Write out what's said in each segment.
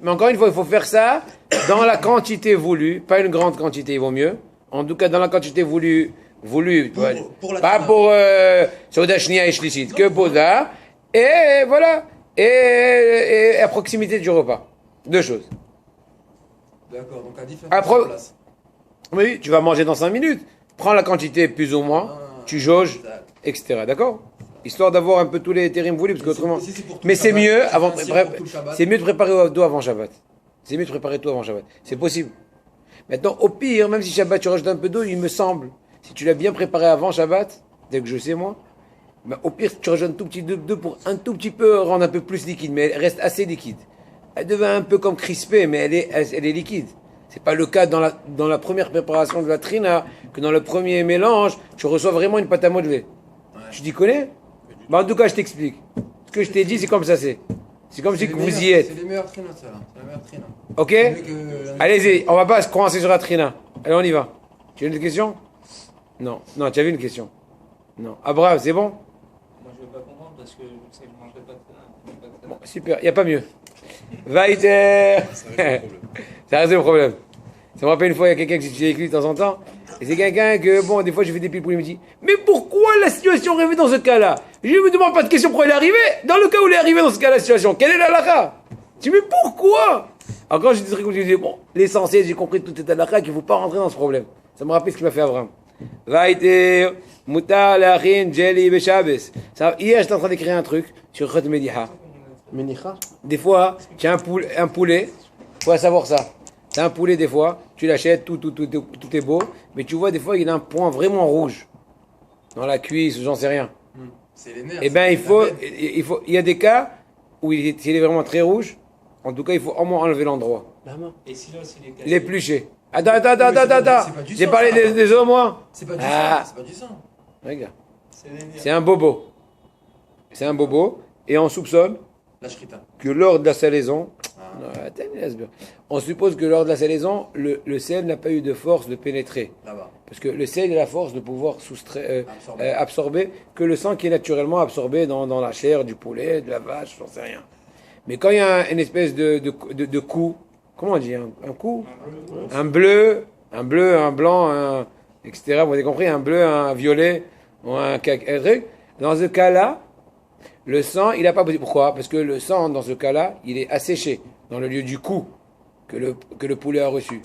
Mais encore une fois, il faut faire ça dans la quantité voulue, pas une grande quantité, il vaut mieux. En tout cas, dans la quantité voulue, pour la pas Tana. pour Sauda Shnia et Shlichit, que pour ça. Et voilà, et à proximité du repas. Deux choses. D'accord, donc à différentes Après, places. oui, tu vas manger dans 5 minutes. Prends la quantité plus ou moins, tu jauges, Exact. etc. D'accord? Histoire d'avoir un peu tous les terrims voulus, parce Et qu'autrement. si c'est pour tout Mais le c'est Shabbat, mieux tu fais avant. un sirop Bref, pour tout le Shabbat. c'est mieux de préparer tout avant Shabbat. C'est mieux de préparer tout avant Shabbat. C'est possible. Maintenant, au pire, même si Shabbat tu rajoutes un peu d'eau, il me semble, si tu l'as bien préparé avant Shabbat, dès que je sais moi, ben, au pire tu rajoutes un tout petit d'eau pour un tout petit peu rendre un peu plus liquide, mais elle reste assez liquide. Elle devient un peu comme crispée, mais elle est liquide. C'est pas le cas dans la première préparation de la trina, que dans le premier mélange, tu reçois vraiment une pâte à modeler. Tu t'y connais? Ben, en tout cas, je t'explique. Ce que je t'ai dit, c'est comme ça c'est. C'est comme si les vous meilleurs- y êtes. C'est les meilleurs trinas, ça. C'est la meilleure trina. Ok? C'est mieux que- Allez-y, on va pas se coincer sur la trina. Allez, on y va. Tu as une question? Non. Non, tu avais une question? Non. Ah, bravo, c'est bon? Moi, je ne vais pas comprendre parce que je sais que je ne mangerai pas de ça. Bon, super, il n'y a pas mieux. Weiter. Ça reste le problème. Ça me rappelle une fois, il y a quelqu'un que j'ai écrit de temps en temps. Et c'est quelqu'un que, bon, des fois, je fais des piles pour lui, il me dit, mais pourquoi la situation est arrivée dans ce cas-là? Je ne me demande pas de question pourquoi il est arrivé. Dans le cas où il est arrivé dans ce cas-là, la situation, quelle est la halakha? Je dis, mais pourquoi? Alors quand je dis, je dis, bon, l'essentiel, j'ai compris tout est halakha, qu'il ne faut pas rentrer dans ce problème. Ça me rappelle ce qu'il m'a fait Abraham. Vaïté, mutar, lachin, jelly, beshabes. Hier, j'étais en train d'écrire un truc sur Khot Mediha. Menicha. Des fois, tu as un poulet, faut savoir ça. Tu as un poulet des fois, tu l'achètes, tout est beau, mais tu vois des fois il a un point vraiment rouge dans la cuisse, j'en sais rien. C'est les nerfs. Eh bien, c'est il y a des cas où s'il est vraiment très rouge, en tout cas il faut au moins enlever l'endroit. La main. Et si l'os, il est cassé. L'éplucher. Attends, c'est pas du j'ai sang, parlé ça. des os moi. C'est pas du Ah. sang. C'est pas du sang. Regarde, C'est les nerfs. c'est un bobo. C'est un bobo, et on soupçonne La shrita. que lors de la salaison, Ah. non, attends, laisse-moi. On suppose que lors de la salaison, le sel n'a pas eu de force de pénétrer. Là-bas. Parce que le sel a la force de pouvoir Absorber. absorber que le sang qui est naturellement absorbé dans la chair du poulet, de la vache, j'en sais rien. Mais quand il y a une espèce de coup, comment on dit, un coup, un bleu, un blanc, etc. Vous avez compris, un bleu, un violet, ou un truc. Dans ce cas-là, le sang, il n'a pas possible. Pourquoi? Parce que le sang, dans ce cas-là, il est asséché dans le lieu du coup que le poulet a reçu.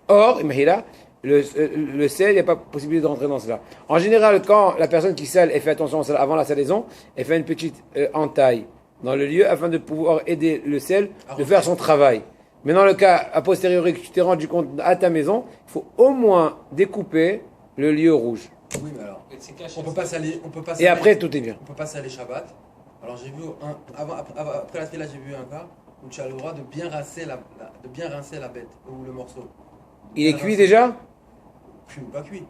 Or, imagine le sel, il n'y a pas possibilité de rentrer dans cela. En général, quand la personne qui sale, elle fait attention à cela avant la salaison, elle fait une petite entaille dans le lieu afin de pouvoir aider le sel de faire son travail. Mais dans le cas a posteriori que tu t'es rendu compte à ta maison, il faut au moins découper le lieu rouge. Oui, mais alors. Et c'est caché. On peut pas saler. On peut pas Et saler. après, tout est bien. On peut pas saler Shabbat. Alors j'ai vu après la trila, j'ai vu un cas où tu as le droit de bien rincer de bien rincer la bête ou le morceau. Il est Bien cuit rincer. déjà? Cuit ou pas cuit.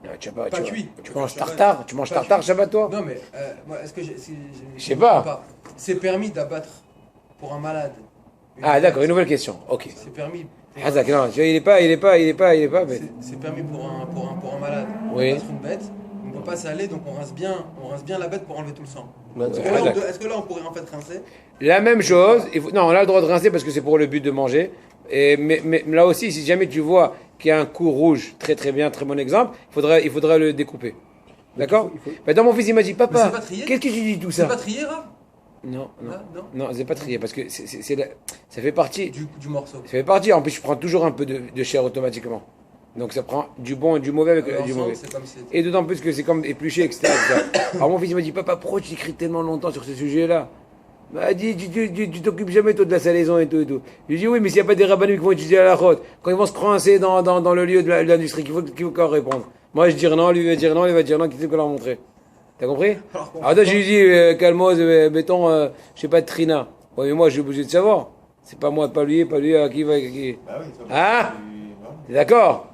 Non, Pas cuit. Tu manges tartare? Tu manges Pas tartare, cuit. Shabbat, toi? Non mais moi est-ce que Je sais pas. C'est permis d'abattre pour un malade. Ah, d'accord, une nouvelle question. Ok. C'est permis. Ah, d'accord, non, tu vois, il est pas, mais... C'est permis pour un malade. Oui. Abattre une bête. On ne peut pas saler donc on rince bien la bête pour enlever tout le sang. Bah, Est-ce que, Ah, là, d'accord. est-ce que là on pourrait en fait rincer? La même chose, non, on a le droit de rincer parce que c'est pour le but de manger. Mais là aussi, si jamais tu vois qu'il y a un coup rouge, très très bien, très bon exemple, il faudra le découper. D'accord? Maintenant, mon fils, il m'a dit, Mais papa, c'est pas trié qu'est-ce que tu dis tout C'est ça? pas trié, Rav? Non, non, Là, non. non, c'est pas trié parce que ça fait partie. Du morceau. Ça fait partie. En plus, je prends toujours un peu de chair automatiquement. Donc ça prend du bon et du mauvais avec du Ensemble, mauvais. c'est comme si c'était- Et d'autant plus que c'est comme épluché, etc. etc. Alors mon fils il m'a dit, papa, pourquoi tu écris tellement longtemps sur ce sujet-là? Il m'a dit, tu t'occupes jamais toi de la salaison et tout et tout. Je lui ai dit, oui, mais s'il n'y a pas des rabbins qui vont étudier à la route, quand ils vont se coincer dans le lieu de l'industrie, qu'il faut qu'on répondre. Moi je dirais non, lui va dire non, lui va dire non, qui c'est qu'on leur montrer? T'as compris? Alors toi je lui dis, calmos, mettons, je sais pas, de Trina. Ouais, mais moi je suis obligé de savoir. C'est pas moi, pas lui, à qui va. Qui... Bah oui, ça va. Hein? T'es d'accord?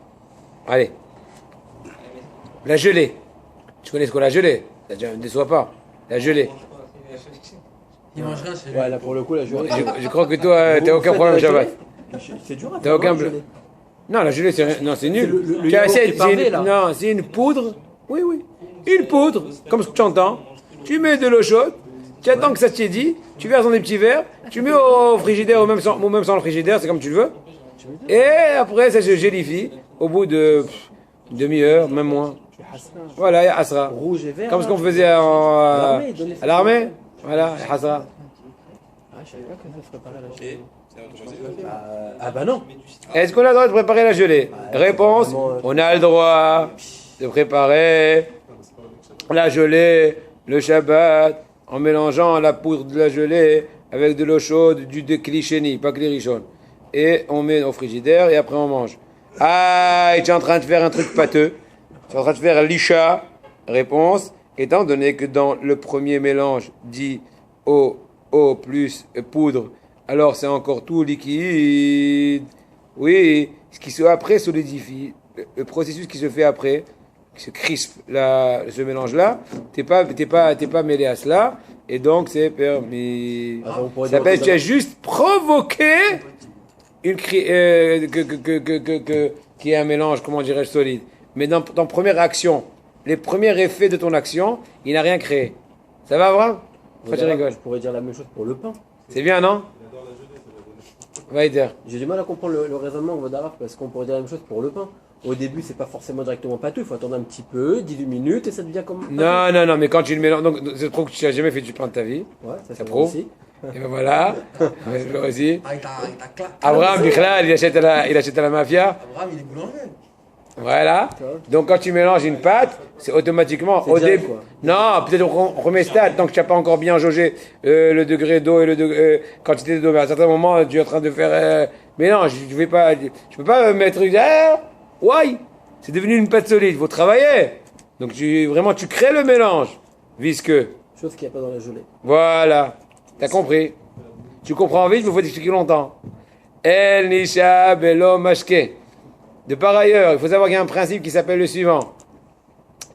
Allez. La gelée. Tu connais ce qu'on a gelée? Ne déçois pas. La gelée. Il mange rien chez lui. Ouais, là pour le coup, la gelée. Je crois que toi, t'as aucun problème, Shabbat. C'est dur à T'as faire, aucun hein, bleu. gelée. Non, la gelée, non, c'est nul. le Tu yaourt achètes, qui est pavé, là. non, c'est une poudre. Oui, oui. Une poudre, comme ce que tu entends. Tu mets de l'eau chaude, Tu attends que ça t'y dit, tu verses dans des petits verres, tu mets au frigidaire ou même sans le frigidaire, c'est comme tu le veux. Et après, ça se gélifie au bout de une demi-heure, même moins. Voilà, il y a Asra. Rouge et vert. Comme ce là. qu'on faisait à l'armée. Voilà, Asra. Ah, je savais pas que ça se préparait la Et gelée. c'est autorisé. Ah bah non. Est-ce qu'on a le droit de préparer la gelée? Réponse, on a le droit de préparer la gelée, le Shabbat, en mélangeant la poudre de la gelée avec de l'eau chaude, du déclichéni, pas clérichon. Et on met au frigidaire et après on mange. Ah, et tu es en train de faire un truc pâteux. Tu es en train de faire l'isha. Réponse, étant donné que dans le premier mélange dit eau plus poudre, alors c'est encore tout liquide. Oui, ce qui se après solidifie. Le processus qui se fait après, qui se crispe ce mélange-là, t'es pas mêlé à cela, et donc c'est permis. Ah, on pourrait Ça s'appelle, dire- tu as juste provoqué qu'il y ait un mélange, comment dirais-je, solide. Mais dans première action, les premiers effets de ton action, il n'a rien créé. Ça va, Abraham? Pourquoi tu rigoles? Je pourrais dire la même chose pour le pain. C'est bien, non? Vaïder. J'ai du mal à comprendre le raisonnement de Vodaraf parce qu'on pourrait dire la même chose pour le pain. Au début, c'est pas forcément directement pâteux, il faut attendre un petit peu, 18 minutes et ça devient comme. Non, mais quand tu le mélanges, donc c'est trop que tu n'as jamais fait du pain de ta vie. Ouais, Ça ça prouve. aussi. Et ben voilà. Ouais, je le aussi. Ah, il t'a claqué. Abraham, Bichlal, il achète à la mafia. Abraham, il est boulanger. Voilà. Donc quand tu mélanges une pâte, c'est automatiquement C'est au direct, début. quoi. Non, peut-être au premier stade, tant que tu n'as pas encore bien jaugé le degré d'eau et le quantité d'eau. Mais à un certain moment, tu es en train de faire. Mais non, je peux pas mettre. Ouais, c'est devenu une pâte solide. Il faut travailler. Donc tu crées le mélange visqueux. Chose qu'il n'y a pas dans la gelée. Voilà. T'as compris. Tu comprends vite, mais il faut t'expliquer longtemps. El Nisha Belo Mashke. De par ailleurs, il faut savoir qu'il y a un principe qui s'appelle le suivant.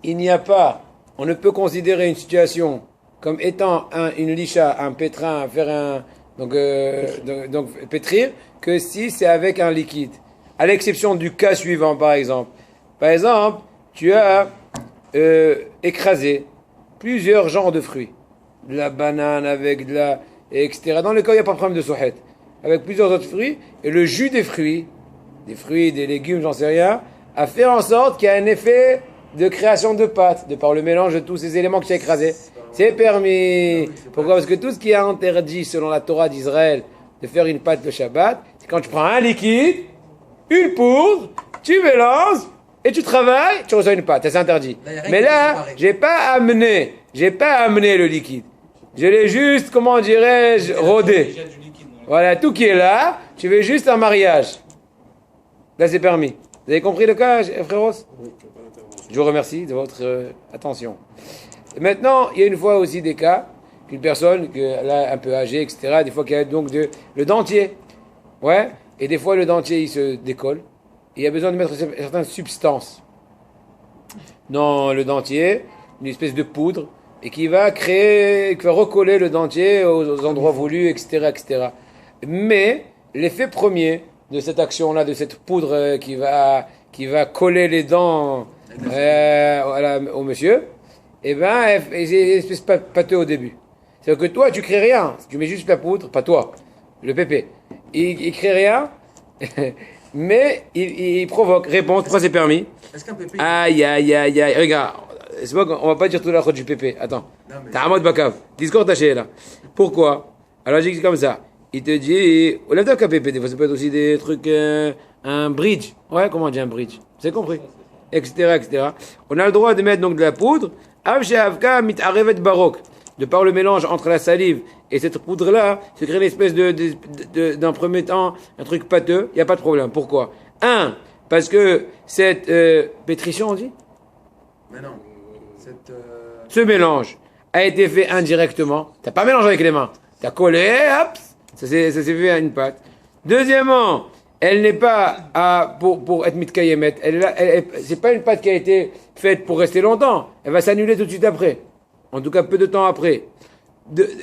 Il n'y a pas, on ne peut considérer une situation comme étant une licha, un pétrin, donc pétrir, que si c'est avec un liquide. À l'exception du cas suivant, par exemple. Par exemple, tu as écrasé plusieurs genres de fruits. De la banane avec de la... etc. Dans le cas où il n'y a pas de problème de souhet. Avec plusieurs autres fruits, et le jus des fruits, des légumes, j'en sais rien, a fait en sorte qu'il y a un effet de création de pâte, de par le mélange de tous ces éléments que tu as écrasés. C'est permis. Pourquoi? Parce que tout ce qui est interdit selon la Torah d'Israël de faire une pâte le Shabbat, c'est quand tu prends un liquide, une poudre, tu mélanges, et tu travailles, tu reçois une pâte. Ça, c'est interdit. Mais là, j'ai pas amené le liquide. Je l'ai juste, comment dirais-je, rodé. Déjà du liquide dans le- Voilà, tout qui est là, tu veux juste un mariage. Là, c'est permis. Vous avez compris le cas, fréros? Je vous remercie de votre attention. Et maintenant, il y a une fois aussi des cas qu'une personne, là, un peu âgée, etc., des fois qu'il y a donc le dentier. Ouais, et des fois le dentier, il se décolle. Et il y a besoin de mettre certaines substances dans le dentier, une espèce de poudre, et qui va recoller le dentier aux endroits voulus, etc., etc. Mais l'effet premier de cette action-là, de cette poudre qui va coller les dents au monsieur, eh ben, c'est une espèce pâteux au début. C'est-à-dire que toi, tu crées rien. Tu mets juste la poudre, pas toi, le pépé. Il crée rien, mais il provoque. Réponse, pourquoi c'est permis? Est-ce qu'un pépé. Aïe, regarde. C'est pas qu'on va pas dire tout la faute du pépé. Attends. Non, mais- T'as un mode bakav. Discours taché là. Pourquoi? Alors j'ai dit comme ça. Il te dit, au lieu qu'un pépé, des fois ça peut être aussi des trucs, un bridge. Ouais, comment on dit un bridge? Vous avez compris? Etc., etc. On a le droit de mettre donc de la poudre. Avka mit arevet barok. De par le mélange entre la salive et cette poudre-là, se crée une espèce d'un premier temps, un truc pâteux. Il n'y a pas de problème. Pourquoi? Parce que cette pétrition, on dit? Mais non. Ce mélange a été fait indirectement. T'as pas mélangé avec les mains. T'as collé, hop, ça s'est fait à une pâte. Deuxièmement, elle n'est pas pour être mitkayemet. C'est pas une pâte qui a été faite pour rester longtemps. Elle va s'annuler tout de suite après. En tout cas, peu de temps après.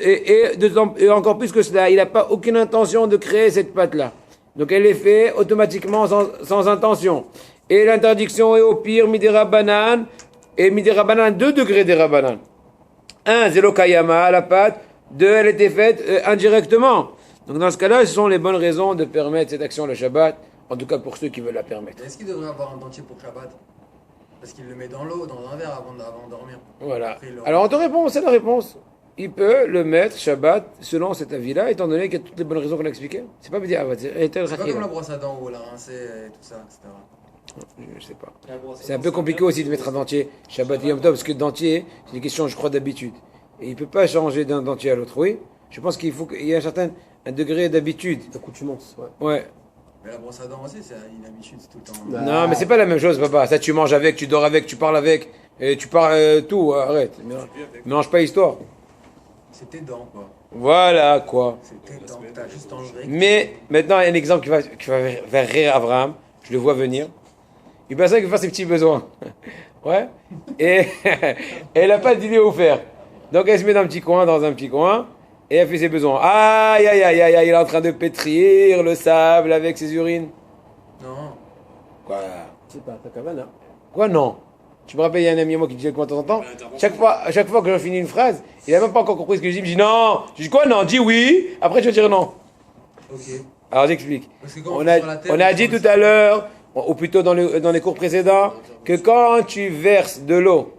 Et encore plus que cela, il n'a pas aucune intention de créer cette pâte-là. Donc elle est faite automatiquement sans intention. Et l'interdiction est au pire midera banane. Et midera banane, 2 degrés d'era banane. 1, zélo kayama, la pâte. elle était faite indirectement. Donc dans ce cas-là, ce sont les bonnes raisons de permettre cette action le Shabbat, en tout cas pour ceux qui veulent la permettre. Est-ce qu'il devrait avoir un dentier pour Shabbat? Parce qu'il le met dans l'eau, dans un verre avant de dormir. Voilà. Après, il le- Alors on te répond, c'est la réponse. Il peut le mettre Shabbat selon cet avis-là, étant donné qu'il y a toutes les bonnes raisons qu'on a expliquées. C'est pas dire, C'est pas comme la brosse à dents où la rincer et tout ça, etc. je sais pas. La brosse à C'est un dents, peu compliqué bien. aussi de mettre un dentier Shabbat et Yom Tov, parce que dentier, c'est une question, je crois, d'habitude. Et il peut pas changer d'un dentier à l'autre, oui. Je pense qu'il faut qu'il y ait un degré d'habitude. Accoutumance, ouais. Ouais. Mais la brosse à dents aussi, c'est une habitude, c'est tout le temps. Bah, Non, mais c'est pas la même chose, papa. Ça, tu manges avec, tu dors avec, tu parles avec, et tu parles tout. Arrête. Mélange pas histoire. C'est tes dents, quoi. Voilà quoi. C'est tes dents. T'as juste enlevé. Mais maintenant, un exemple qui va faire rire Abraham. Je le vois venir. Une personne qui va faire ses petits besoins. Ouais. Et elle n'a pas d'idée où faire. Donc elle se met dans un petit coin, et elle fait ses besoins. Aïe, aïe, aïe, aïe, aïe, il est en train de pétrir le sable avec ses urines. Non. Quoi? C'est pas ta cabane, hein. Quoi, non? Tu me rappelles, il y a un ami à moi qui disait quoi de temps en temps? À chaque fois que je finis une phrase, il n'a même pas encore compris ce que je dis. Il me dit non. Je dis quoi, non? Dis oui. Après, je vais dire non. Ok. Alors, j'explique. Parce que quand On fait a, sur la terre, on a on dit fait tout à l'heure, ou plutôt dans les cours précédents, que quand tu verses de l'eau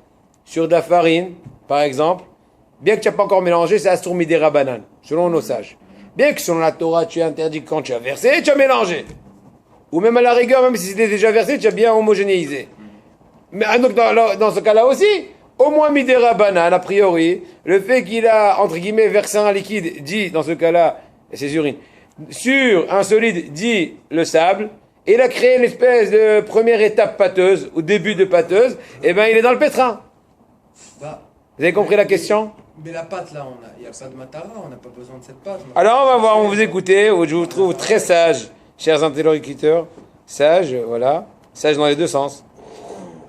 sur de la farine, par exemple, bien que tu n'as pas encore mélangé, c'est Asur Midera banane, selon nos sages. Bien que selon la Torah, tu es interdit que quand tu as versé, tu as mélangé. Ou même à la rigueur, même si c'était déjà versé, tu as bien homogénéisé. Mais donc dans ce cas-là aussi, au moins Midera banane, a priori, le fait qu'il a, entre guillemets, versé un liquide, dit dans ce cas-là, ses urines, sur un solide, dit le sable, et il a créé une espèce de première étape pâteuse, ou début de pâteuse, et bien il est dans le pétrin. Bah, Vous avez compris la question? mais la pâte là, il n'y a pas de matara, on n'a pas besoin de cette pâte. Alors on va voir, on vous écouter, je vous trouve très sage, chers interlocuteurs, sage, voilà, sage dans les deux sens.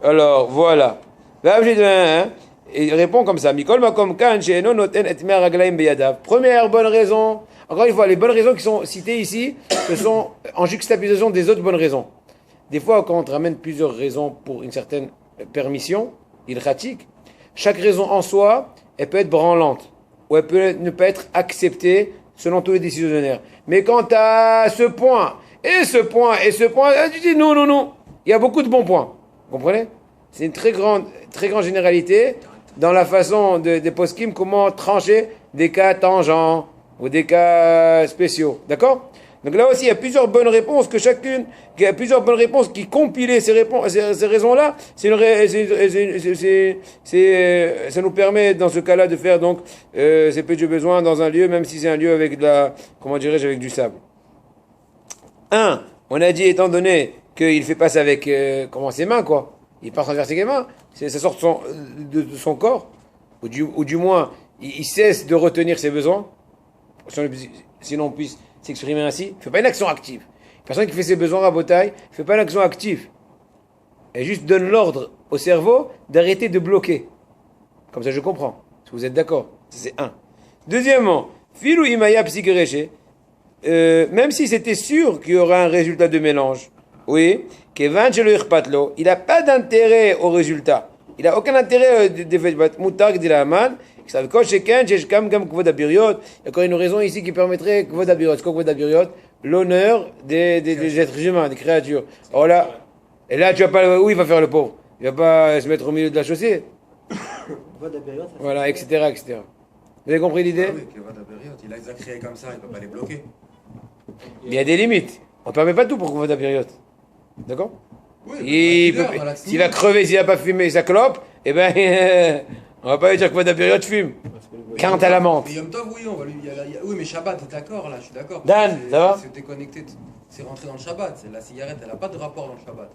Alors, voilà. Et il répond comme ça. Première bonne raison. Encore une fois, les bonnes raisons qui sont citées ici, ce sont en juxtaposition des autres bonnes raisons. Des fois, quand on te ramène plusieurs raisons pour une certaine permission, ilchatique, chaque raison en soi, elle peut être branlante, ou elle peut ne pas être acceptée selon tous les décisionnaires. Mais quand tu as ce point, et ce point, et ce point, tu dis non, non, non. Il y a beaucoup de bons points. Vous comprenez? C'est une très grande généralité dans la façon des poskim, comment trancher des cas tangents ou des cas spéciaux. D'accord? Donc là aussi, il y a plusieurs bonnes réponses qui compilent ces raisons-là. Ça nous permet dans ce cas-là de faire donc ces petits besoins dans un lieu, même si c'est un lieu avec avec du sable. On a dit étant donné qu'il fait pas ça avec ses mains, quoi. Il n'est pas en train de verser ses mains, ça sort de son corps, ou du moins, il cesse de retenir ses besoins, sinon on puisse s'exprimer ainsi. Il ne fait pas une action active. Une personne qui fait ses besoins à Botaï ne fait pas une action active. Elle juste donne l'ordre au cerveau d'arrêter de bloquer. Comme ça, je comprends. Si vous êtes d'accord, c'est un. Deuxièmement, filou imaya psigereche, même si c'était sûr qu'il y aurait un résultat de mélange, oui, il n'a pas d'intérêt au résultat. Il n'a aucun intérêt de Moutar dit la Haman. Il y a encore une raison ici qui permettrait Kvod Abiriot. C'est quoi Kvod Abiriot? L'honneur des êtres humains, des créatures. Alors là, et là, tu vas pas, où il va faire le pauvre? Il va pas se mettre au milieu de la chaussée. Voilà, etc., etc. Vous avez compris l'idée? Ah oui, Kvod Abiriot, il a les a créés comme ça, il ne peut pas les bloquer. Il y a des limites. On ne permet pas tout pour Kvod Abiriot. D'accord? Oui, s'il va crever, s'il n'a pas fumé sa clope, eh ben, on va pas lui dire que Kvod Abiriot fume. Quant à la menthe. Mais Yom Tov, oui, on va lui. Oui, mais Shabbat, t'es d'accord là, je suis d'accord. Dan, ça va? Si t'es connecté, c'est rentré dans le Shabbat. La cigarette, elle n'a pas de rapport dans le Shabbat.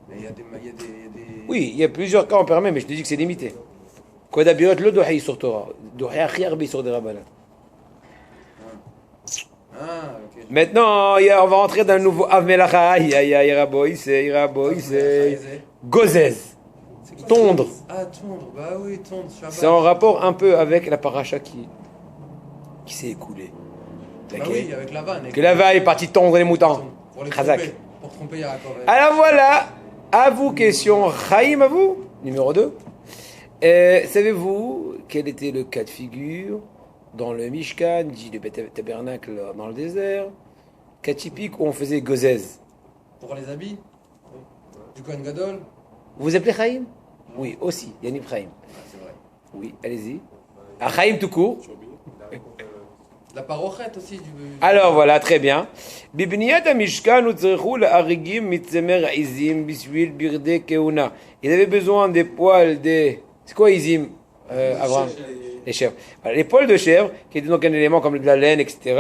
Mais il y a des. Oui, il y a plusieurs cas, on permet, mais je te dis que c'est limité. Kvod Abiriot, le dohaï sur Torah. Dohaï achir sur des rabbins. Ah, ok. Maintenant, on va rentrer dans le nouveau Av Melacha. Iraboï, c'est Gozez. Tondre. Ah, tondre, bah oui, tondre, Shabbat. C'est en rapport un peu avec la paracha qui s'est écoulée. Bah oui, avec la vanne. Que la vaille est partie tondre les moutons. Pour les Khazak. tromper. Pour tromper Yaakov. Alors voilà, à vous question. Chaim, à vous, numéro 2. Savez-vous quel était le cas de figure dans le Mishkan, dit le tabernacle dans le désert. Cas typique où on faisait gozez. Pour les habits du Kohen Gadol. Vous vous appelez Chaim? Oui, aussi, Yannick Chaim. Ah, c'est vrai. Oui, allez-y. Ah, Chaim tout court. La parochette aussi du. Alors voilà, très bien. בבניית המשכן הוצרכו לאריגים מצמר עזים בשביל בגדי כהונה. Ils avaient besoin des poils des... C'est quoi עזים, Abraham? Les chèvres. Voilà, les poils de chèvre, qui étaient donc un élément comme de la laine, etc.,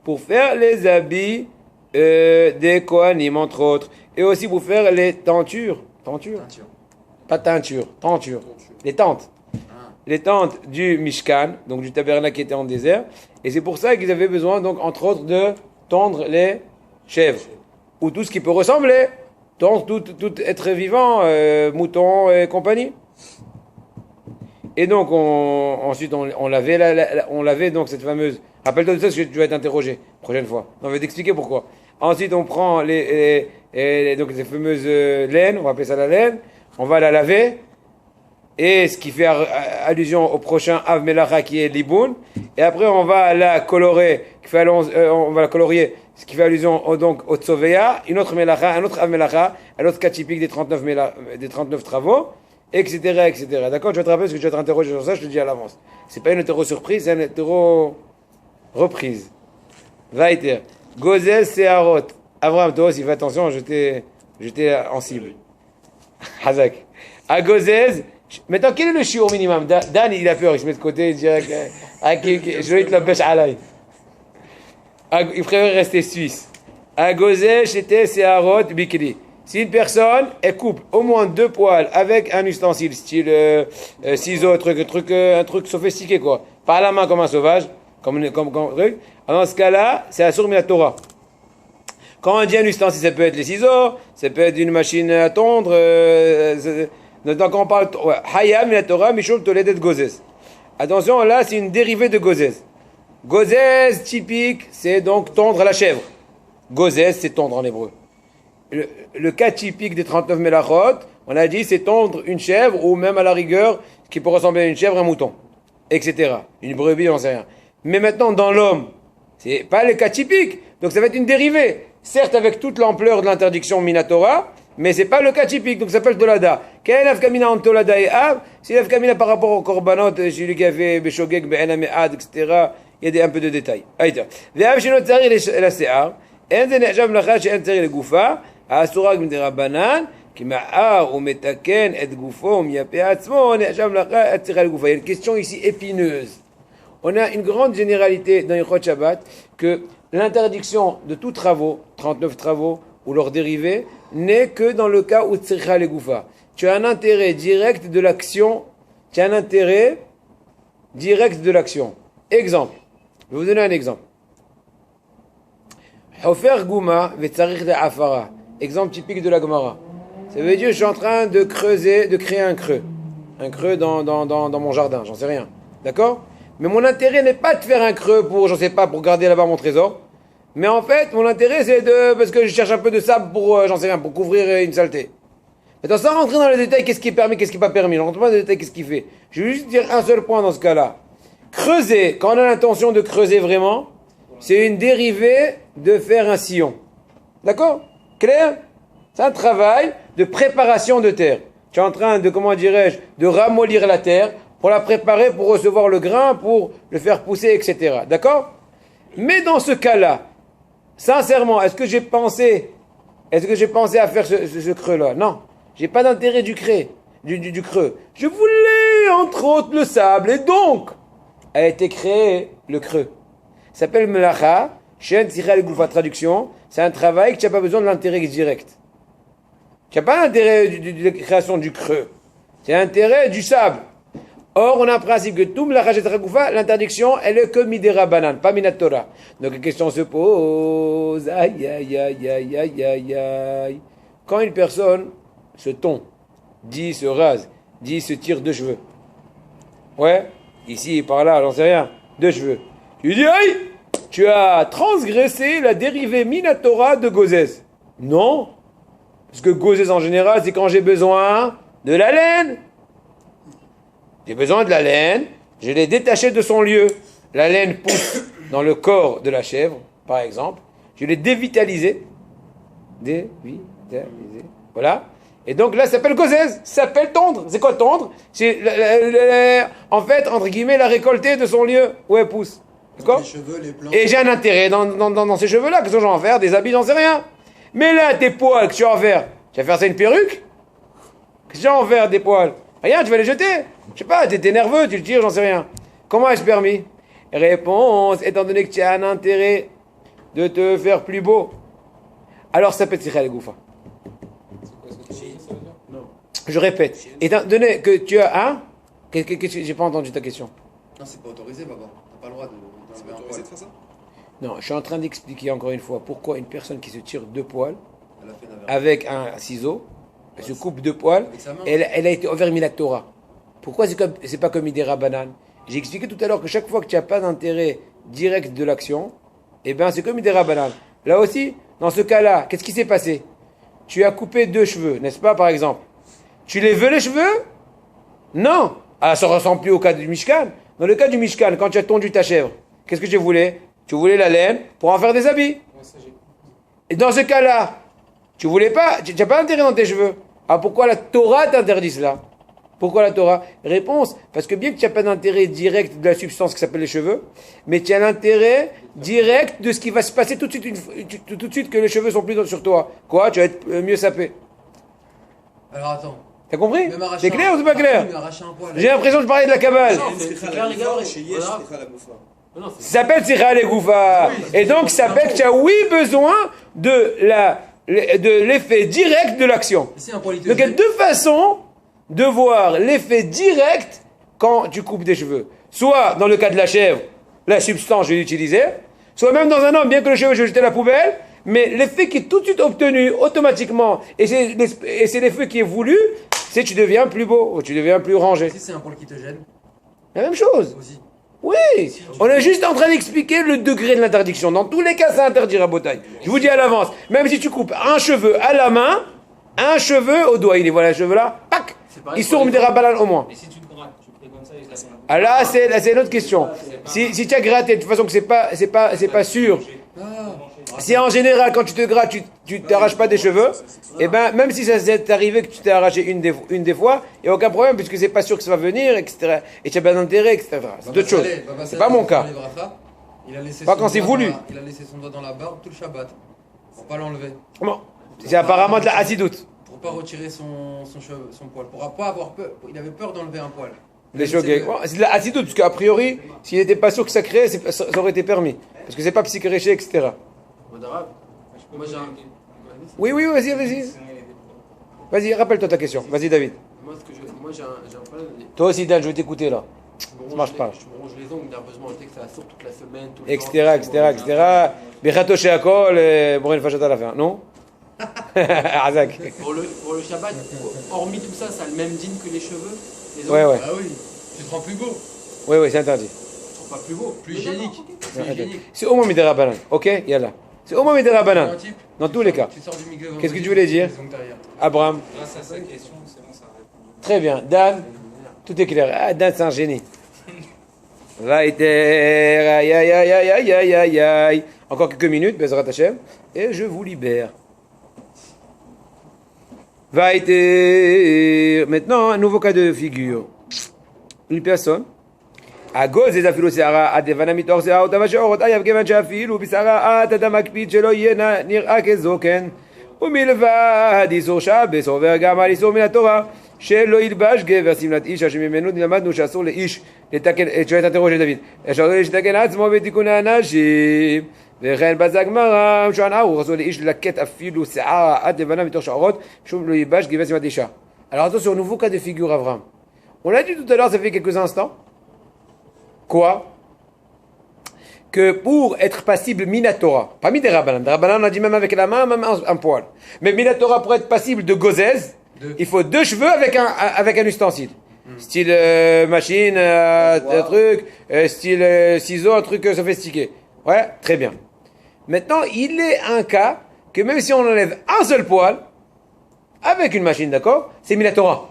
pour faire les habits des Kohanim, entre autres. Et aussi pour faire les tentures. Tentures? Teinture. Pas teinture, tentures. Les tentes. Ah. Les tentes du Mishkan, donc du tabernacle qui était en désert. Et c'est pour ça qu'ils avaient besoin, donc, entre autres, de tondre les chèvres. Ou tout ce qui peut ressembler. Tondre tout être vivant, mouton et compagnie. Et donc, ensuite, on lavait donc cette fameuse... Rappelle-toi de ça, parce que tu vas être interrogé prochaine fois. On va t'expliquer pourquoi. Ensuite, on prend donc ces fameuses laines, on va appeler ça la laine, on va la laver, et ce qui fait allusion au prochain Av Melacha qui est Liboun, et après on va la colorer, on va la colorier, ce qui fait allusion donc au Tzoveya, une autre Melacha, un autre Av Melacha, un autre cas typique des 39 travaux, etc., etc. D'accord? Je vais te rappeler parce que je vais être interrogé sur ça, je te dis à l'avance. C'est pas une hétéro-surprise, c'est une hétéro-reprise. Vaïter. Gozel Seharot. Abraham, toi aussi, fais attention, j'étais en cible. Hazak. À Gozez, maintenant, quel est le chiot au minimum? Dan, il a peur, il se met de côté, il dit, je vais te la pêche à l'ail. Il préfère rester suisse. À Gozez, c'était Seharot Bikri. Si une personne, elle coupe au moins 2 poils avec un ustensile, style ciseaux, un truc sophistiqué, quoi. Pas à la main comme un sauvage, comme truc. Alors, dans ce cas-là, c'est Asur min Torah. Quand on dit un ustensile, ça peut être les ciseaux, ça peut être une machine à tondre. Donc, quand on parle Hayam min Torah, Mishum Toledet Gozez. Attention, là, c'est une dérivée de Gozez. Gozez, typique, c'est donc tondre la chèvre. Gozez, c'est tondre en hébreu. Le cas typique des 39 Melachot, on a dit, c'est tondre une chèvre, ou même à la rigueur, ce qui peut ressembler à une chèvre, un mouton, etc. Une brebis, on sait rien. Mais maintenant, dans l'homme, c'est pas le cas typique, donc ça va être une dérivée. Certes, avec toute l'ampleur de l'interdiction Minatora, mais c'est pas le cas typique, donc ça s'appelle Tolada. Quel Afkamina en Tolada et Av? Si l'Afkamina par rapport au Korbanot, celui qui a fait Beshogek, Be'enamead, etc., il y a un peu de détails. Aïta. Ve'av shenot tzari la se'ar, en ze ne'jav mlacha she'en tzari le gufa, ha'asurag midirabanan, כי מאר ומתקן את גופו ומייפה עצמו, נחשב מלאכה הצריכה לגופה. Il y a une question ici épineuse. On a une grande généralité dans Ilchot Shabbat que l'interdiction de tous travaux, 39 travaux ou leurs dérivés, n'est que dans le cas où tzricha legoufa. Tu as un intérêt direct de l'action. Tu as un intérêt direct de l'action. Exemple. Je vais vous donner un exemple. Hofer gouma vetzarich de afara. Exemple typique de la Gemara. Ça veut dire que je suis en train de creuser, de créer un creux. Un creux dans mon jardin, j'en sais rien. D'accord? Mais mon intérêt n'est pas de faire un creux pour, j'en sais pas, pour garder là-bas mon trésor. Mais en fait, mon intérêt c'est parce que je cherche un peu de sable pour, j'en sais rien, pour couvrir une saleté. Maintenant, sans rentrer dans les détails, qu'est-ce qui est permis, qu'est-ce qui n'est pas permis. Je ne rentre pas dans les détails, qu'est-ce qu'il fait. Je vais juste dire un seul point dans ce cas-là. Creuser, quand on a l'intention de creuser vraiment, c'est une dérivée de faire un sillon. D'accord? Clair? C'est un travail de préparation de terre. Tu es en train de, comment dirais-je, de ramollir la terre pour la préparer pour recevoir le grain, pour le faire pousser, etc. D'accord? Mais dans ce cas-là, sincèrement, est-ce que j'ai pensé à faire ce creux-là? Non. J'ai pas d'intérêt du creux. Je voulais, entre autres, le sable. Et donc, a été créé le creux. Ça s'appelle Melacha. Shen Tzira Legoufa, traduction. C'est un travail que tu n'as pas besoin de l'intérêt direct. Tu n'as pas l'intérêt de la création du creux. C'est l'intérêt du sable. Or, on a un principe que tout Melacha Shen Tzira Legoufa, l'interdiction, elle est que Midera Banan, pas Minat Torah. Donc la question se pose. Aïe, aïe, aïe, aïe, aïe, aïe, aïe. Quand une personne se tond, dit se rase, dit se tire 2 cheveux. Ouais, ici, par là, j'en sais rien, 2 cheveux. Tu lui dis, aïe, tu as transgressé la dérivée Minatora de Gozès. Non, parce que Gozès en général, c'est quand j'ai besoin de la laine. J'ai besoin de la laine, je l'ai détachée de son lieu. la laine pousse dans le corps de la chèvre, par exemple. Je l'ai dévitalisé. Dévitalisé. Voilà. Et donc là, ça s'appelle gozèse. Ça s'appelle tondre. C'est quoi tondre? C'est, en fait, entre guillemets, la récolter de son lieu où elle pousse. D'accord? Les cheveux, les plants. Et j'ai un intérêt dans ces cheveux-là. Qu'est-ce que j'en vais en faire? Des habits, j'en sais rien. Mais là, tes poils, qu'est-ce que tu vas en faire? Tu vas faire ça une perruque? Qu'est-ce que tu vas en faire des poils? Rien, tu vas les jeter. Je sais pas, t'es nerveux, tu le tires, j'en sais rien. Comment est-ce permis? Réponse, étant donné que tu as un intérêt de te faire plus beau. Alors ça peut être Sichel Goufa. Je répète, étant donné que tu as un... J'ai pas entendu ta question. Non, c'est pas autorisé, papa. T'as pas le droit d'enlever un poil. de faire ça? Non, je suis en train d'expliquer encore une fois pourquoi une personne qui se tire deux poils Elle a fait Naver. avec un ciseau, elle se coupe deux poils, Avec sa main. elle a été envers Torah. Pourquoi c'est pas comme Idera Banane? J'ai expliqué tout à l'heure que chaque fois que tu n'as pas d'intérêt direct de l'action, eh bien c'est comme Idera Banane. Là aussi, dans ce cas-là, qu'est-ce qui s'est passé? Tu as coupé deux cheveux, n'est-ce pas, par exemple? Tu les veux les cheveux? Non. Ah, ça ressemble plus au cas du Mishkan. Dans le cas du Mishkan, quand tu as tondu ta chèvre, qu'est-ce que tu voulais? Tu voulais la laine pour en faire des habits. Et dans ce cas-là, tu voulais pas, tu n'as pas intérêt dans tes cheveux. Ah, pourquoi la Torah t'interdit cela? Pourquoi la Torah? Réponse, parce que bien que tu n'as pas d'intérêt direct de la substance qui s'appelle les cheveux, mais tu as l'intérêt direct de ce qui va se passer tout de suite que les cheveux sont plus sur toi. Quoi? Tu vas être mieux sapé. Alors attends. T'as compris? Même arracher C'est clair ou c'est pas un- clair? même arracher un poil. J'ai l'impression que je parlais de la Kabbale. Non, c'est clair, les gars, non, c'est- Ça s'appelle Sira les Goufa. Et donc, ça s'appelle que tu as, oui, besoin de l'effet direct de l'action. Et si un poil il te Donc, il y a gêne, deux façons de voir l'effet direct quand tu coupes des cheveux. Soit, dans le cas de la chèvre, la substance, je vais l'utiliser. Soit même dans un homme, bien que le cheveu, je vais jeter à la poubelle. Mais l'effet qui est tout de suite obtenu automatiquement, et c'est l'effet qui est voulu, c'est que tu deviens plus beau, ou tu deviens plus rangé. si c'est un poil qui te gêne, La même chose. aussi. Oui, on est juste en train d'expliquer le degré de l'interdiction. Dans tous les cas, c'est interdit à Botaï. Je vous dis à l'avance, même si tu coupes un cheveu à la main, un cheveu au doigt, il est voilà, le cheveu là, pac, pareil ils pour sont les des rabalan au moins. Et si tu te grattes, tu fais comme ça et je la fais. Ah là, c'est une autre question. Si tu as gratté, de toute façon que c'est pas sûr. Si en général, quand tu te grattes, tu t'arraches pas des cheveux, et ben même si ça s'est arrivé que tu t'es arraché une des fois, il n'y a aucun problème puisque c'est pas sûr que ça va venir, etc. Et tu as pas d'intérêt, etc. C'est d'autres choses. C'est pas mon cas. Il a laissé Pas son quand c'est doigt voulu. il a laissé son doigt dans la barbe tout le Shabbat. Pour pas l'enlever. Comment? C'est apparemment de la acidoute. Pour pas retirer son poil. Pour pas avoir peur. Il avait peur d'enlever un poil. Les choqués. Bon, c'est de la acidoute, parce qu'a priori, s'il n'était pas sûr que ça créait, ça aurait été permis. Parce que c'est pas psychoréché, etc. Mode arabe. Moi, j'ai un... Oui, vas-y. Vas-y, rappelle-toi ta question. Vas-y, David. Moi, j'ai un problème. Toi aussi, Dan, je vais t'écouter là. Ça marche pas. Je me ronge les ongles nerveusement, je sais que ça sort toute la semaine, tout le Etc. Bechato sheakol, Boren Fachat à la fin, non? Azak. Pour le Shabbat, hormis tout ça, ça a le même dîne que les cheveux. Les Ouais. Ah oui. Tu te rends plus beau. Oui, c'est interdit. Ils sont pas plus beaux. Plus hygiénique. Plus hygiénique. C'est au moins Midera Banan. Ok, yalla. C'est au moins Midera Banan. Un type, Dans tous les cas. Tu sors du mikveh Qu'est-ce que vendredi, tu voulais dire? les ongles derrière. Abraham. Grâce à sa question, c'est bon, ça répond. Très bien. Dan, tout est clair. Ah, Dan, c'est un génie. Vaïter, aïe. Encore quelques minutes, Bezrat Hashem, et je vous libère. Vaïter. Maintenant, un nouveau cas de figure. Une personne. הגוז זה אפילו שערה עד לבנה מתוך שערות ובשערות אייב כיוון שאפילו בשערה אתה מקפיד שלא יהיה נראה כזוקן ומלבד איסור שבס עובר גם על איסור מן התורה שלא ילבש גבר שמלת איש אשר ממנו למדנו שאסור לאיש לתקן את שואלת התירוש של דוד אסור לאיש לתקן עצמו בתיקון האנשים וכן בזה הגמרא שוען ערוך אסור לאיש ללקט אפילו שערה עד לבנה מתוך שערות שום לא ילבש גבר שמלת אישה. Alors attention, nouveau cas de figure Avram. On l'a dit tout à l'heure, ça fait quelques instants. Quoi? Que pour être passible Minatora, pas Midera Rabbanan, on a dit même avec la main, même un poil. Mais Minatora, pour être passible de gozèse, il faut deux cheveux avec un ustensile. Style machine, un truc, style ciseau, un truc sophistiqué. Ouais, très bien. Maintenant, il est un cas que même si on enlève un seul poil, avec une machine, d'accord? C'est Minatora.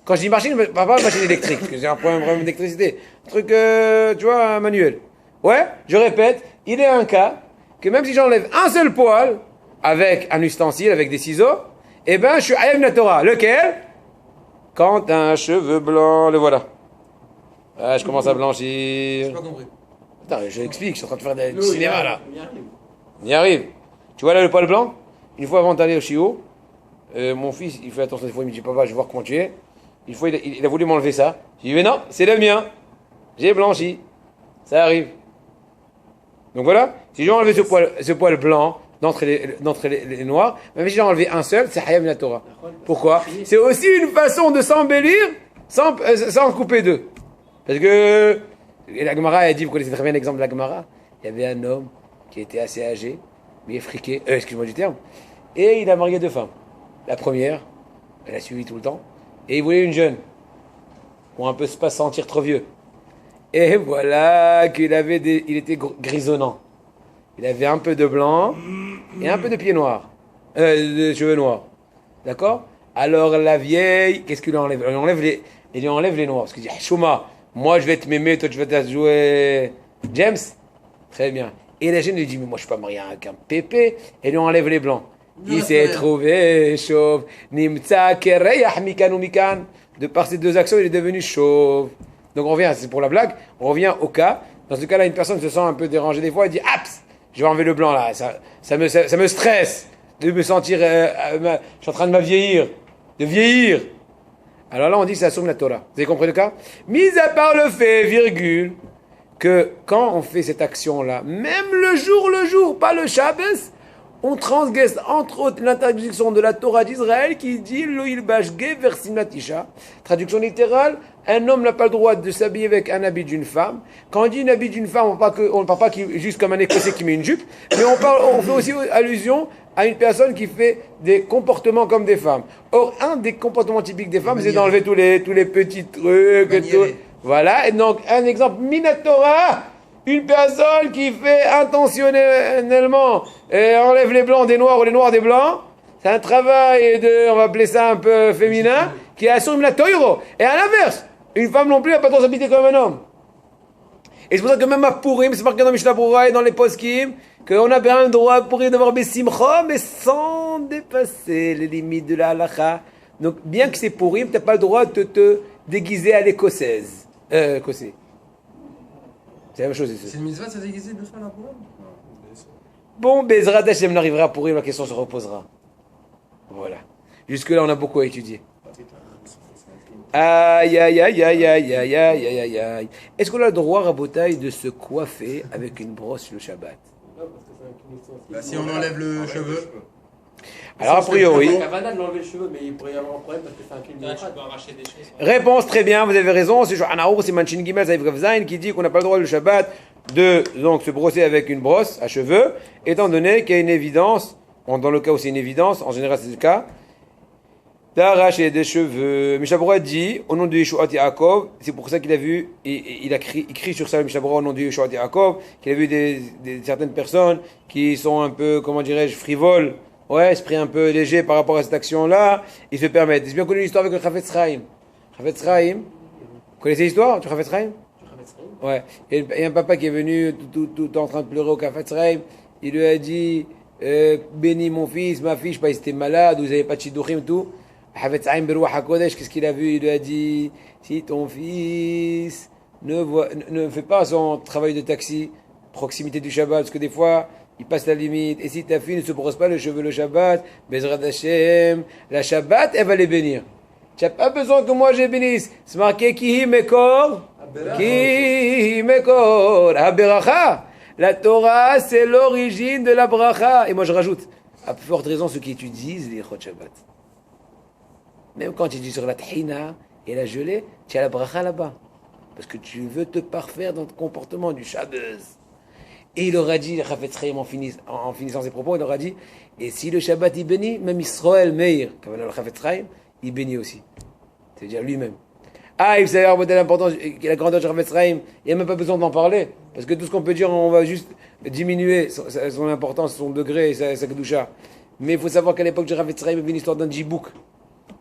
Quand je dis machine, je parle pas de machine électrique, parce que j'ai un problème d'électricité. Un truc, tu vois, manuel. Ouais, je répète, il est un cas que même si j'enlève un seul poil avec un ustensile, avec des ciseaux, eh ben, je suis Hayab la Torah. Lequel? Quand un cheveu blanc, le voilà. Ah, je commence à J'ai blanchir. pas compris. Attends, je l'explique, je suis en train de faire du Nous, cinéma là. on y arrive. On y arrive. Tu vois là le poil blanc? Une fois avant d'aller au chiot, mon fils, il fait attention des fois, il me dit papa, je vais voir comment tu es. Une fois, il a voulu m'enlever ça. J'ai dit mais non, c'est le mien. J'ai blanchi. Ça arrive. Donc voilà, si j'ai enlevé ce poil blanc d'entre les noirs, même si j'ai enlevé un seul, c'est Hayab la Torah. Pourquoi? C'est aussi une façon de s'embellir sans couper deux. Parce que la Gemara a dit, vous connaissez très bien l'exemple de la Gemara, il y avait un homme qui était assez âgé, mais friqué, excuse-moi du terme, et il a marié deux femmes. La première, elle a suivi tout le temps, et il voulait une jeune, pour un peu pas se sentir trop vieux. Et voilà qu'il il était grisonnant. Il avait un peu de blanc et un peu de pieds noirs, de cheveux noirs. D'accord? Alors la vieille, qu'est-ce qu'il lui enlève? Il lui enlève les noirs. Parce qu'il dit, Chouma, moi je vais te m'aimer, toi tu vas te jouer James. Très bien. Et la jeune lui dit, mais moi je suis pas marié avec un pépé. Et lui enlève les blancs. Il s'est trouvé chauve. Nimtsa kereyah mikan ou mikan. De par ces deux actions, il est devenu chauve. Donc on revient, c'est pour la blague, on revient au cas. Dans ce cas-là, une personne se sent un peu dérangée des fois, elle dit, aps, je vais enlever le blanc là, ça me stresse de me sentir, je suis en train de de vieillir. Alors là, on dit que ça assume la Torah. Vous avez compris le cas? Mis à part le fait, virgule, que quand on fait cette action-là, même le jour, pas le Shabbos, on transgresse entre autres l'interdiction de la Torah d'Israël qui dit Loïl Bashge versimnat isha. Traduction littérale, un homme n'a pas le droit de s'habiller avec un habit d'une femme. Quand on dit un habit d'une femme, on ne parle pas juste comme un Écossais qui met une jupe, mais on fait aussi allusion à une personne qui fait des comportements comme des femmes. Or, un des comportements typiques des femmes, c'est d'enlever tous les petits trucs et tout. Voilà, et donc un exemple Minatora. Une personne qui fait intentionnellement enlève les blancs des noirs ou les noirs des blancs, c'est un travail on va appeler ça un peu féminin, qui assume la toiro. Et à l'inverse, une femme non plus n'a pas le droit de s'habiller comme un homme. Et c'est pour ça que même à Purim, c'est marqué dans Mishnah Berurah et dans les poskim, qu'on a bien le droit pour Purim d'avoir Bessimcha, mais sans dépasser les limites de la halakha. Donc bien que c'est Purim, tu n'as pas le droit de te déguiser à l'écossaise. Écossais. C'est la même chose ici. C'est une mitzvah de se déguiser deux fois là pour eux? Bon, Bezrat Hashem n'arrivera pour la question se reposera. Voilà. Jusque-là, on a beaucoup à étudier. Aïe, aïe, aïe, aïe, aïe, aïe, aïe, aïe, aïe. Est-ce qu'on a le droit, Rabotaï, de se coiffer avec une brosse le Shabbat? Bah, si on enlève le cheveu. Alors, a priori. Il y a Kavana de l'enlever le cheveu, mais il pourrait y avoir un problème parce que c'est un crime Là, tu démocrate. peux arracher des choses. Réponse très bien, vous avez raison. C'est Anaour, c'est Manchin Gimel, Zaïf Gavzain, qui dit qu'on n'a pas le droit le Shabbat de donc, se brosser avec une brosse à cheveux, étant donné qu'il y a une évidence, dans le cas où c'est une évidence, en général c'est le cas, d'arracher des cheveux. Mishabura dit, au nom de Yeshuat Yaakov, c'est pour ça qu'il a vu, il crie sur ça, Mishabura, au nom de Yeshuat Yaakov, qu'il a vu certaines personnes qui sont un peu, comment dirais-je, frivoles, ouais, esprit un peu léger par rapport à cette action-là, il se permettent. C'est bien connu l'histoire avec le Chafetz Chaim. Chafetz Chaim, vous connaissez l'histoire du Chafetz Chaim? Ouais. Il y a un papa qui est venu tout en train de pleurer au Chafetz Chaim. Il lui a dit, bénis mon fils, ma fille, je sais pas, il était malade, vous n'avez pas de shidduchim, tout. Chafetz Chaim Beruach HaKodesh, qu'est-ce qu'il a vu? Il lui a dit, si ton fils ne fait pas son travail de taxi, proximité du Shabbat, parce que des fois, il passe la limite. Et si ta fille ne se brosse pas le cheveu le Shabbat, Bezrat Hashem, la Shabbat, elle va les bénir. Tu n'as pas besoin que moi je bénisse. C'est marqué Kihi Mekor. Kihi Mekor. Haberacha. La Torah, c'est l'origine de la bracha. Et moi je rajoute, à plus forte raison, ceux qui étudient les Chod Shabbat. Même quand tu dis sur la tahina et la gelée, tu as la bracha là-bas. Parce que tu veux te parfaire dans ton comportement du Shabbos. Et il aura dit, Chafetz Chaim en finissant ses propos, il aura dit, et si le Shabbat il bénit, même Israël Meir, comme le Chafetz Chaim, il bénit aussi. C'est-à-dire lui-même. Ah, il savait avoir l'importance, la grandeur de Chafetz Chaim, il n'y a même pas besoin d'en parler. Parce que tout ce qu'on peut dire, on va juste diminuer son importance, son degré et sa kedusha. Mais il faut savoir qu'à l'époque de Chafetz Chaim, il y avait une histoire d'un djibouk.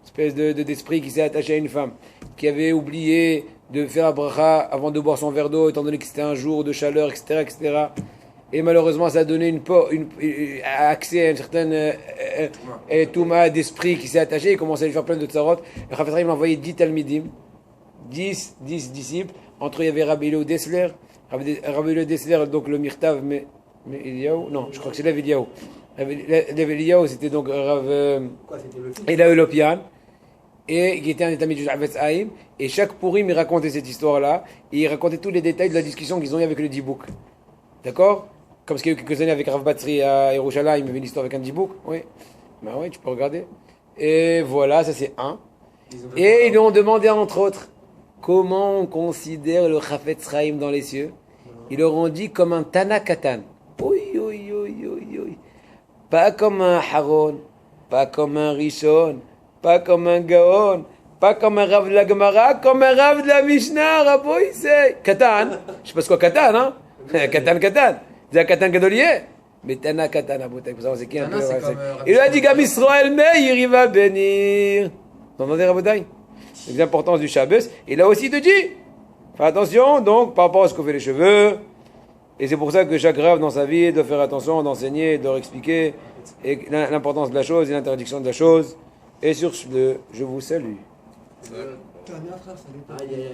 espèce d'esprit qui s'est attaché à une femme, qui avait oublié de faire la bracha avant de boire son verre d'eau, étant donné que c'était un jour de chaleur, etc., etc. Et malheureusement, ça a donné accès à une certaine touma d'esprit qui s'est attaché, il commençait à lui faire plein de tsarot. Le Chafetz Chaim a envoyé 10 talmidim, 10 disciples. Entre eux, il y avait Rabbi Eliyahu Dessler, Rabbi Eliyahu Dessler, donc le Mirtav, mais Eliyahu, non, je crois que c'est Lev Eliyahu. Lev Eliyahu, c'était donc Rav Eliyahu Lopian, et qui était un des talmidim du Chafetz Chaim. Et chaque Purim, il racontait cette histoire-là, et il racontait tous les détails de la discussion qu'ils ont eu avec le Dibouk. D'accord? Comme ce qu'il y a eu quelques années avec Rav Batzri à Yerushalayim, il y avait une histoire avec un Dibouk. Oui. Ben oui, tu peux regarder. Et voilà, ça c'est un. Et ils lui ont demandé entre autres comment on considère le Chafetz Chaim dans les cieux. Ils leur ont dit comme un Tana Katan. Oui, oui, oui, oui, oui. Pas comme un Haron, pas comme un Rishon, pas comme un Gaon, pas comme un Rav de la Gemara, comme un Rav de la Mishnah, Raboï, c'est Katan. Je sais pas ce quoi Katan, hein? Katan. C'est un Katan Gadolier. Mais Tana Katan, Abotek, vous savez, c'est qui un peu? Il lui a dit Gam Israël Meir, il va bénir. Vous entendez, Rabotai? C'est l'importance du Shabbos. Il a aussi te dit, fais attention, donc, par rapport à ce qu'on fait les cheveux. Et c'est pour ça que chaque Rav dans sa vie doit faire attention, d'enseigner, de leur expliquer l'importance de la chose et l'interdiction de la chose. Et sur ce, je vous salue. Tu vas bien, frère, salut.